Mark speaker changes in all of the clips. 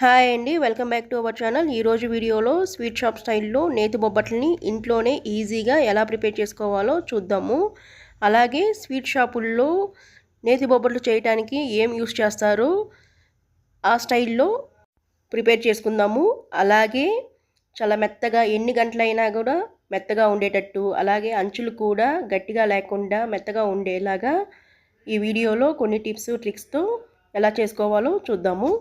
Speaker 1: Hi అండి, welcome back to our channel. ఈరోజు వీడియోలో స్వీట్ షాప్ స్టైల్లో నేతి బొబ్బట్లని ఇంట్లోనే ఈజీగా ఎలా ప్రిపేర్ చేసుకోవాలో చూద్దాము. అలాగే స్వీట్ షాపుల్లో నేతి బొబ్బట్లు చేయడానికి ఏం యూస్ చేస్తారో ఆ స్టైల్లో ప్రిపేర్ చేసుకుందాము. అలాగే చాలా మెత్తగా ఎన్ని గంటలైనా కూడా మెత్తగా ఉండేటట్టు, అలాగే అంచులు కూడా గట్టిగా లేకుండా మెత్తగా ఉండేలాగా ఈ వీడియోలో కొన్ని టిప్స్ ట్రిక్స్తో ఎలా చేసుకోవాలో చూద్దాము.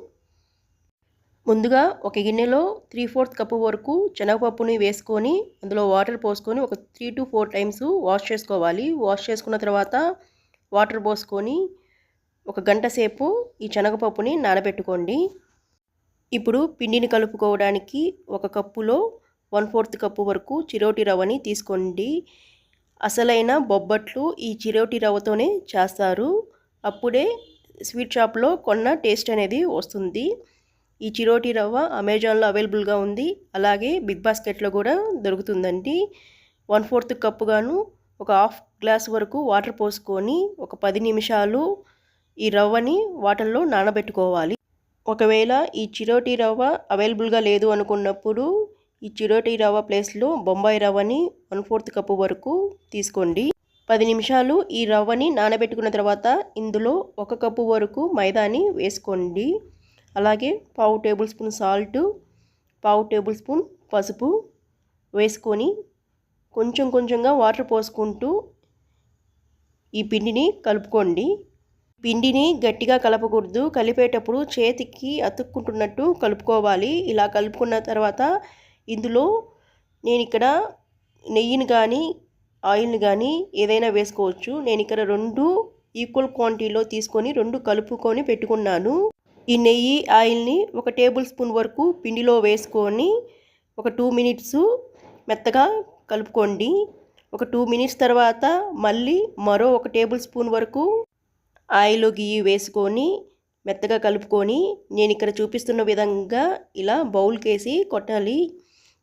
Speaker 1: ముందుగా ఒక గిన్నెలో 3/4 కప్పు వరకు శనగపప్పుని వేసుకొని అందులో వాటర్ పోసుకొని ఒక 3 to 4 టైమ్స్ వాష్ చేసుకోవాలి. వాష్ చేసుకున్న తర్వాత వాటర్ పోసుకొని ఒక గంట సేపు ఈ శనగపప్పుని నానబెట్టుకోండి. ఇప్పుడు పిండిని కలుపుకోవడానికి ఒక కప్పులో 1/4 కప్పు వరకు చిరోటి రవ్వని తీసుకోండి. అసలైన బొబ్బట్లు ఈ చిరోటి రవ్వతోనే చేస్తారు. అప్పుడే స్వీట్ షాప్లో కొన్న టేస్ట్ అనేది వస్తుంది. ఈ చిరోటి రవ్వ అమెజాన్లో అవైలబుల్గా ఉంది. అలాగే బిగ్ బాస్కెట్లో కూడా దొరుకుతుందండి. 1/4 కప్పు గాను ఒక హాఫ్ గ్లాస్ వరకు వాటర్ పోసుకొని ఒక 10 నిమిషాలు ఈ రవ్వని వాటర్లో నానబెట్టుకోవాలి. ఒకవేళ ఈ చిరోటి రవ్వ అవైలబుల్గా లేదు అనుకున్నప్పుడు ఈ చిరోటి రవ్వ ప్లేస్లో బొంబాయి రవ్వని 1/4 కప్పు వరకు తీసుకోండి. 10 నిమిషాలు ఈ రవ్వని నానబెట్టుకున్న తర్వాత ఇందులో 1 కప్పు వరకు మైదాని వేసుకోండి. అలాగే 1/2 table spoon salt, 1/2 table spoon పసుపు వేసుకొని కొంచెం కొంచెంగా వాటర్ పోసుకుంటూ ఈ పిండిని కలుపుకోండి. పిండిని గట్టిగా కలపకూడదు. కలిపేటప్పుడు చేతికి అతుక్కుంటున్నట్టు కలుపుకోవాలి. ఇలా కలుపుకున్న తర్వాత ఇందులో నేను ఇక్కడ నెయ్యిని కానీ ఆయిల్ని కానీ ఏదైనా వేసుకోవచ్చు. నేను ఇక్కడ 2 ఈక్వల్ క్వాంటిటీలో తీసుకొని 2 కలుపుకొని పెట్టుకున్నాను. ఈ నెయ్యి ఆయిల్ని 1 టేబుల్ స్పూన్ వరకు పిండిలో వేసుకొని ఒక 2 మినిట్స్ మెత్తగా కలుపుకోండి. ఒక 2 మినిట్స్ తర్వాత మళ్ళీ మరో 1 టేబుల్ స్పూన్ వరకు ఆయిల్ గీ వేసుకొని మెత్తగా కలుపుకొని నేను ఇక్కడ చూపిస్తున్న విధంగా ఇలా బౌల్కేసి కొట్టాలి.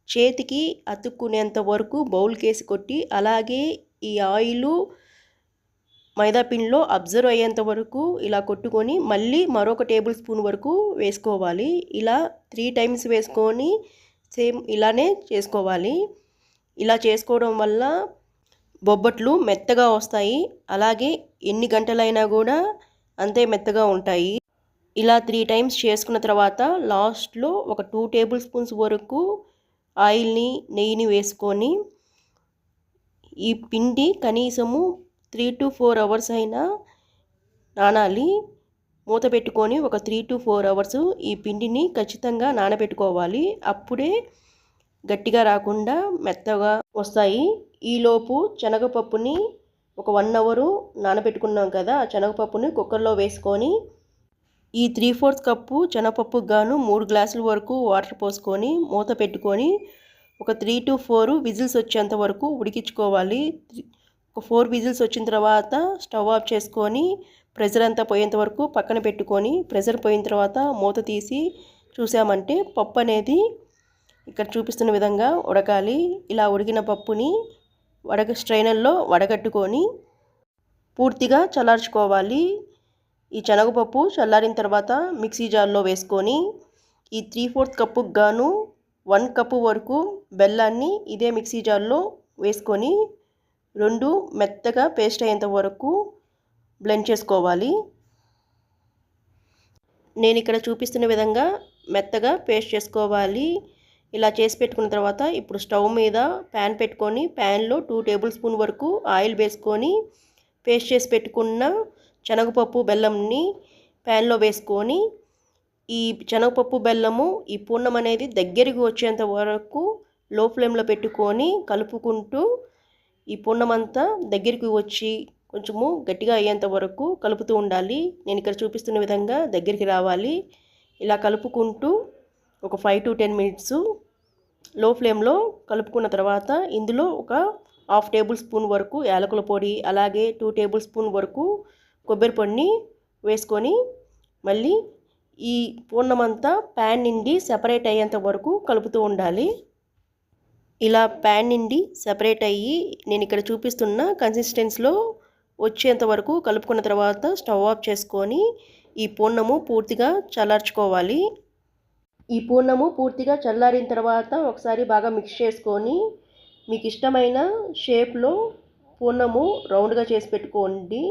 Speaker 1: చేతికి అతుక్కునేంత వరకు బౌల్కేసి కొట్టి అలాగే ఈ ఆయిలు మైదా పిండిలో అబ్జర్వ్ అయ్యేంత వరకు ఇలా కొట్టుకొని మళ్ళీ మరొక టేబుల్ స్పూన్ వరకు వేసుకోవాలి. ఇలా 3 టైమ్స్ వేసుకొని సేమ్ ఇలానే చేసుకోవాలి. ఇలా చేసుకోవడం వల్ల బొబ్బట్లు మెత్తగా వస్తాయి. అలాగే ఎన్ని గంటలైనా కూడా అంతే మెత్తగా ఉంటాయి. ఇలా 3 టైమ్స్ చేసుకున్న తర్వాత లాస్ట్లో ఒక 2 టేబుల్ స్పూన్స్ వరకు ఆయిల్ని నెయ్యిని వేసుకొని ఈ పిండి కనీసము 3 to 4 అవర్స్ అయినా నానాలి. మూత పెట్టుకొని ఒక 3 to 4 అవర్స్ ఈ పిండిని ఖచ్చితంగా నానబెట్టుకోవాలి. అప్పుడే గట్టిగా రాకుండా మెత్తగా వస్తాయి. ఈలోపు శనగపప్పుని ఒక 1 అవరు నానబెట్టుకున్నాం కదా, ఆ శనగపప్పుని కుక్కర్లో వేసుకొని ఈ 3/4 కప్పు శనగపప్పుకు గాను 3 గ్లాసుల వరకు వాటర్ పోసుకొని మూత పెట్టుకొని ఒక 3 to 4 విజిల్స్ వచ్చేంత వరకు ఉడికించుకోవాలి. ఒక 4 విజిల్స్ వచ్చిన తర్వాత స్టవ్ ఆఫ్ చేసుకొని ప్రెషర్ అంతా పోయేంత వరకు పక్కన పెట్టుకొని ప్రెషర్ పోయిన తర్వాత మూత తీసి చూసామంటే పప్పు అనేది ఇక్కడ చూపిస్తున్న విధంగా ఉడకాలి. ఇలా ఉడికిన పప్పుని స్ట్రైనర్లో వడగట్టుకొని పూర్తిగా చల్లార్చుకోవాలి. ఈ శనగపప్పు చల్లారిన తర్వాత మిక్సీ జార్లో వేసుకొని ఈ 3/4 కప్పుకు గాను 1 కప్పు వరకు బెల్లాన్ని ఇదే మిక్సీ జార్లో వేసుకొని 2 మెత్తగా పేస్ట్ అయ్యేంత వరకు బ్లెండ్ చేసుకోవాలి. నేను ఇక్కడ చూపిస్తున్న విధంగా మెత్తగా పేస్ట్ చేసుకోవాలి. ఇలా చేసి పెట్టుకున్న తర్వాత ఇప్పుడు స్టవ్ మీద ప్యాన్ పెట్టుకొని ప్యాన్లో 2 టేబుల్ స్పూన్ వరకు ఆయిల్ వేసుకొని పేస్ట్ చేసి పెట్టుకున్న శనగపప్పు బెల్లంని ప్యాన్లో వేసుకొని ఈ శనగపప్పు బెల్లము ఈ పూర్ణం అనేది దగ్గరికి వచ్చేంత వరకు లో ఫ్లేమ్లో పెట్టుకొని కలుపుకుంటూ ఈ పూర్ణమంతా దగ్గరికి వచ్చి కొంచెము గట్టిగా అయ్యేంత వరకు కలుపుతూ ఉండాలి. నేను ఇక్కడ చూపిస్తున్న విధంగా దగ్గరికి రావాలి. ఇలా కలుపుకుంటూ ఒక 5 to 10 మినిట్స్ లో ఫ్లేమ్లో కలుపుకున్న తర్వాత ఇందులో ఒక 1/2 టేబుల్ స్పూన్ వరకు యాలకుల పొడి అలాగే 2 టేబుల్ స్పూన్ వరకు కొబ్బరి పొడిని వేసుకొని మళ్ళీ ఈ పూర్ణమంతా ప్యాన్ నుండి సెపరేట్ అయ్యేంత వరకు కలుపుతూ ఉండాలి. ఇలా ప్యాన్ నుండి సెపరేట్ అయ్యి నేను ఇక్కడ చూపిస్తున్న కన్సిస్టెన్సీలో వచ్చేంత వరకు కలుపుకున్న తర్వాత స్టవ్ ఆఫ్ చేసుకొని ఈ పూర్ణము పూర్తిగా చల్లార్చుకోవాలి. ఈ పూర్ణము పూర్తిగా చల్లారిన తర్వాత ఒకసారి బాగా మిక్స్ చేసుకొని మీకు ఇష్టమైన షేప్లో పూర్ణము రౌండ్గా చేసి పెట్టుకోండి.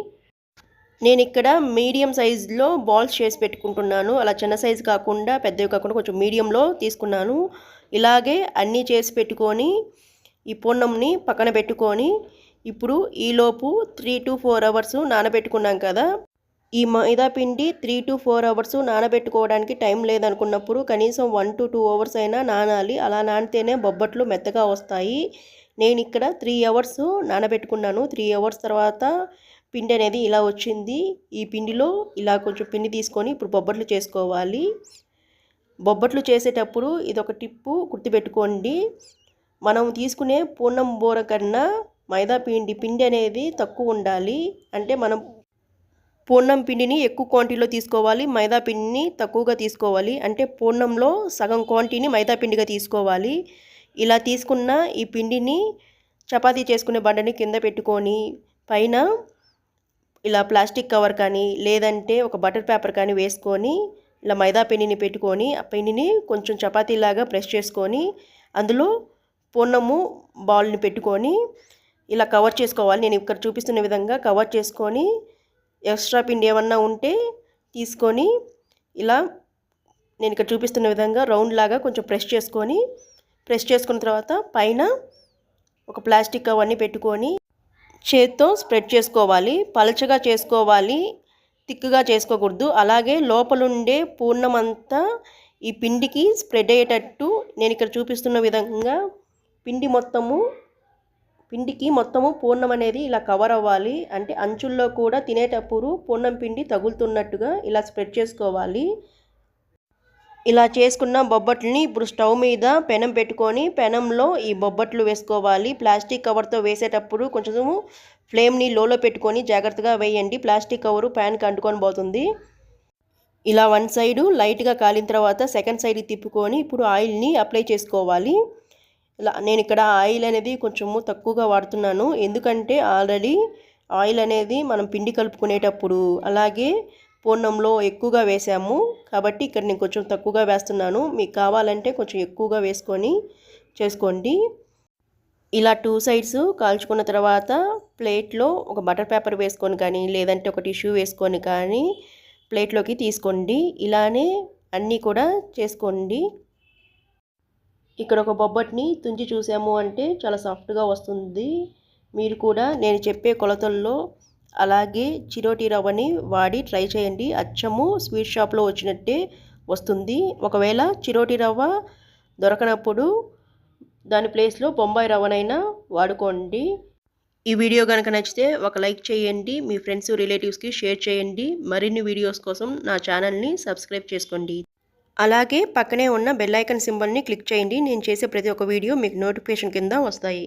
Speaker 1: నేను ఇక్కడ మీడియం సైజులో బాల్స్ చేసి పెట్టుకుంటున్నాను. అలా చిన్న సైజు కాకుండా పెద్దవి కాకుండా కొంచెం మీడియంలో తీసుకున్నాను. ఇలాగే అన్నీ చేసి పెట్టుకొని ఈ పూర్ణంని పక్కన పెట్టుకొని ఇప్పుడు ఈలోపు 3 to 4 అవర్స్ నానబెట్టుకున్నాం కదా. ఈ మైదా పిండి 3 to 4 అవర్స్ నానబెట్టుకోవడానికి టైం లేదనుకున్నప్పుడు కనీసం 1 to 2 అవర్స్ అయినా నానాలి. అలా నానితేనే బొబ్బట్లు మెత్తగా వస్తాయి. నేను ఇక్కడ 3 అవర్స్ నానబెట్టుకున్నాను. 3 అవర్స్ తర్వాత పిండి అనేది ఇలా వచ్చింది. ఈ పిండిలో ఇలా కొంచెం పిండి తీసుకొని ఇప్పుడు బొబ్బట్లు చేసుకోవాలి. బొబ్బట్లు చేసేటప్పుడు ఇదొక టిప్పు గుర్తుపెట్టుకోండి. మనం తీసుకునే పూర్ణం బూర కన్నా మైదా పిండి అనేది తక్కువ ఉండాలి. అంటే మనం పూర్ణం పిండిని ఎక్కువ క్వాంటిటీలో తీసుకోవాలి, మైదా పిండిని తక్కువగా తీసుకోవాలి. అంటే పూర్ణంలో సగం క్వాంటిటీని మైదా పిండిగా తీసుకోవాలి. ఇలా తీసుకున్న ఈ పిండిని చపాతీ చేసుకునే బండని కింద పెట్టుకొని పైన ఇలా ప్లాస్టిక్ కవర్ కానీ లేదంటే ఒక బటర్ పేపర్ కానీ వేసుకొని ఇలా మైదా పిండిని పెట్టుకొని ఆ పిండిని కొంచెం చపాతీలాగా ప్రెస్ చేసుకొని అందులో పూర్ణము బాల్ని పెట్టుకొని ఇలా కవర్ చేసుకోవాలి. నేను ఇక్కడ చూపిస్తున్న విధంగా కవర్ చేసుకొని ఎక్స్ట్రా పిండి ఏమన్నా ఉంటే తీసుకొని ఇలా నేను ఇక్కడ చూపిస్తున్న విధంగా రౌండ్ లాగా కొంచెం ప్రెస్ చేసుకున్న తర్వాత పైన ఒక ప్లాస్టిక్ కవర్ని పెట్టుకొని చేత్తో స్ప్రెడ్ చేసుకోవాలి. పలచగా చేసుకోవాలి, తిక్కుగా చేసుకోకూడదు. అలాగే లోపలుండే పూర్ణమంతా ఈ పిండికి స్ప్రెడ్ అయ్యేటట్టు నేను ఇక్కడ చూపిస్తున్న విధంగా పిండికి మొత్తము పూర్ణం అనేది ఇలా కవర్ అవ్వాలి. అంటే అంచుల్లో కూడా తినేటప్పుడు పూర్ణం పిండి తగులుతున్నట్టుగా ఇలా స్ప్రెడ్ చేసుకోవాలి. ఇలా చేసుకున్న బొబ్బట్లని ఇప్పుడు స్టవ్ మీద పెనం పెట్టుకొని పెనంలో ఈ బొబ్బట్లు వేసుకోవాలి. ప్లాస్టిక్ కవర్తో వేసేటప్పుడు కొంచెం ఫ్లేమ్ని లోలో పెట్టుకొని జాగ్రత్తగా వేయండి. ప్లాస్టిక్ కవరు ప్యాన్కి అంటుకొని పోతుంది. ఇలా వన్ సైడు లైట్గా కాలిన తర్వాత సెకండ్ సైడ్కి తిప్పుకొని ఇప్పుడు ఆయిల్ని అప్లై చేసుకోవాలి. ఇలా నేను ఇక్కడ ఆయిల్ అనేది కొంచెము తక్కువగా వాడుతున్నాను. ఎందుకంటే ఆల్రెడీ ఆయిల్ అనేది మనం పిండి కలుపుకునేటప్పుడు అలాగే పూర్ణంలో ఎక్కువగా వేసాము కాబట్టి ఇక్కడ నేను కొంచెం తక్కువగా వేస్తున్నాను. మీకు కావాలంటే కొంచెం ఎక్కువగా వేసుకొని చేసుకోండి. ఇలా 2 సైడ్స్ కాల్చుకున్న తర్వాత ప్లేట్లో ఒక బటర్ పేపర్ వేసుకొని కానీ లేదంటే ఒక టిష్యూ వేసుకొని కానీ ప్లేట్లోకి తీసుకోండి. ఇలానే అన్నీ కూడా చేసుకోండి. ఇక్కడ ఒక బొబ్బట్ని తుంచి చూసాము అంటే చాలా సాఫ్ట్గా వస్తుంది. మీరు కూడా నేను చెప్పే కొలతల్లో అలాగే చిరోటి రవ్వని వాడి ట్రై చేయండి. అచ్చము స్వీట్ షాప్లో వచ్చినట్టే వస్తుంది. ఒకవేళ చిరోటి రవ్వ దొరకనప్పుడు దాని ప్లేస్లో బొంబాయి రవ్వనైనా వాడుకోండి. ఈ వీడియో కనుక నచ్చితే ఒక లైక్ చేయండి. మీ ఫ్రెండ్స్ రిలేటివ్స్కి షేర్ చేయండి. మరిన్ని వీడియోస్ కోసం నా ఛానల్ని సబ్స్క్రైబ్ చేసుకోండి. అలాగే పక్కనే ఉన్న బెల్ ఐకాన్ సింబల్ని క్లిక్ చేయండి. నేను చేసే ప్రతి ఒక్క వీడియో మీకు నోటిఫికేషన్ కింద వస్తాయి.